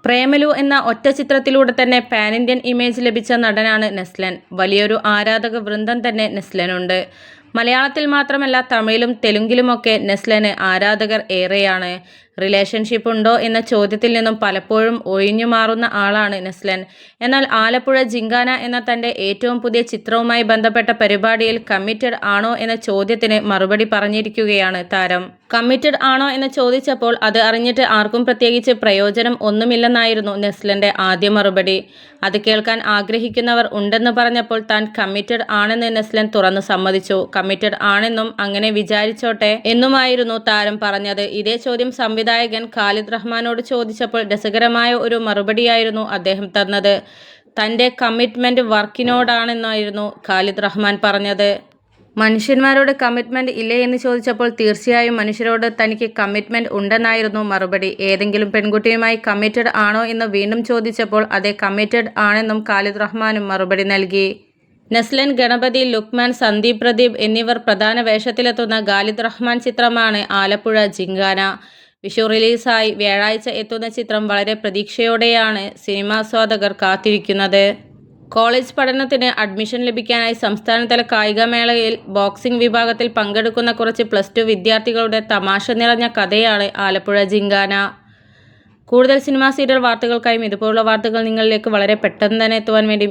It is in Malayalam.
പ്രേമലു എന്ന ഒറ്റ ചിത്രത്തിലൂടെ തന്നെ പാൻ ഇന്ത്യൻ ഇമേജ് ലഭിച്ച നടനാണ് നെസ്ലൻ. വലിയൊരു ആരാധക വൃന്ദം തന്നെ നെസ്ലനുണ്ട്. മലയാളത്തിൽ മാത്രമല്ല തമിഴിലും തെലുങ്കിലുമൊക്കെ നെസ്ലന് ആരാധകർ ഏറെയാണ്. റിലേഷൻഷിപ്പ് ഉണ്ടോ എന്ന ചോദ്യത്തിൽ നിന്നും പലപ്പോഴും ഒഴിഞ്ഞു മാറുന്ന ആളാണ് നെസ്ലൻ. എന്നാൽ ആലപ്പുഴ ജിങ്കാന എന്ന തൻ്റെ ഏറ്റവും പുതിയ ചിത്രവുമായി ബന്ധപ്പെട്ട പരിപാടിയിൽ കമ്മിറ്റഡ് ആണോ എന്ന ചോദ്യത്തിന് മറുപടി പറഞ്ഞിരിക്കുകയാണ് താരം. കമ്മിറ്റഡ് ആണോ എന്ന് ചോദിച്ചപ്പോൾ അത് അറിഞ്ഞിട്ട് ആർക്കും പ്രത്യേകിച്ച് പ്രയോജനം ഒന്നുമില്ലെന്നായിരുന്നു നെസ്ലന്റെ ആദ്യ മറുപടി. അത് കേൾക്കാൻ ആഗ്രഹിക്കുന്നവർ ഉണ്ടെന്ന് പറഞ്ഞപ്പോൾ താൻ കമ്മിറ്റഡ് ആണെന്ന് നെസ്ലൻ തുറന്നു സമ്മതിച്ചു. കമ്മിറ്റഡ് ആണെന്നും അങ്ങനെ വിചാരിച്ചോട്ടെ എന്നുമായിരുന്നു താരം പറഞ്ഞത്. ഇതേ ചോദ്യം സംവിധായകൻ ഖാലിദ് റഹ്മാനോട് ചോദിച്ചപ്പോൾ രസകരമായ ഒരു മറുപടിയായിരുന്നു അദ്ദേഹം തന്നത്. തൻ്റെ കമ്മിറ്റ്മെന്റ് വർക്കിനോടാണെന്നായിരുന്നു ഖാലിദ് റഹ്മാൻ പറഞ്ഞത്. മനുഷ്യന്മാരോട് കമ്മിറ്റ്മെന്റ് ഇല്ലേ എന്ന് ചോദിച്ചപ്പോൾ തീർച്ചയായും മനുഷ്യരോട് തനിക്ക് കമ്മിറ്റ്മെന്റ് ഉണ്ടെന്നായിരുന്നു മറുപടി. ഏതെങ്കിലും പെൺകുട്ടിയുമായി കമ്മിറ്റഡ് ആണോ എന്ന് വീണ്ടും ചോദിച്ചപ്പോൾ അതെ കമ്മിറ്റഡ് ആണെന്നും ഖാലിദ് റഹ്മാനും മറുപടി നൽകി. നെസ്ലൻ, ഗണപതി, ലുക്മാൻ, സന്ദീപ് പ്രദീപ് എന്നിവർ പ്രധാന വേഷത്തിലെത്തുന്ന ഖാലിദ് റഹ്മാൻ ചിത്രമാണ് ആലപ്പുഴ ജിങ്കാന. വിഷു റിലീസായി വ്യാഴാഴ്ച എത്തുന്ന ചിത്രം വളരെ പ്രതീക്ഷയോടെയാണ് സിനിമാസ്വാദകർ കാത്തിരിക്കുന്നത്. കോളേജ് പഠനത്തിന് അഡ്മിഷൻ ലഭിക്കാനായി സംസ്ഥാനതല കായികമേളയിൽ ബോക്സിംഗ് വിഭാഗത്തിൽ പങ്കെടുക്കുന്ന കുറച്ച് +2 വിദ്യാർത്ഥികളുടെ തമാശ നിറഞ്ഞ കഥയാണ് ആലപ്പുഴ ജിങ്കാന. കൂടുതൽ സിനിമാ സീരിയൽ വാർത്തകൾക്കായും ഇതുപോലുള്ള വാർത്തകൾ നിങ്ങളിലേക്ക് വളരെ പെട്ടെന്ന് തന്നെ എത്തുവാൻ വേണ്ടി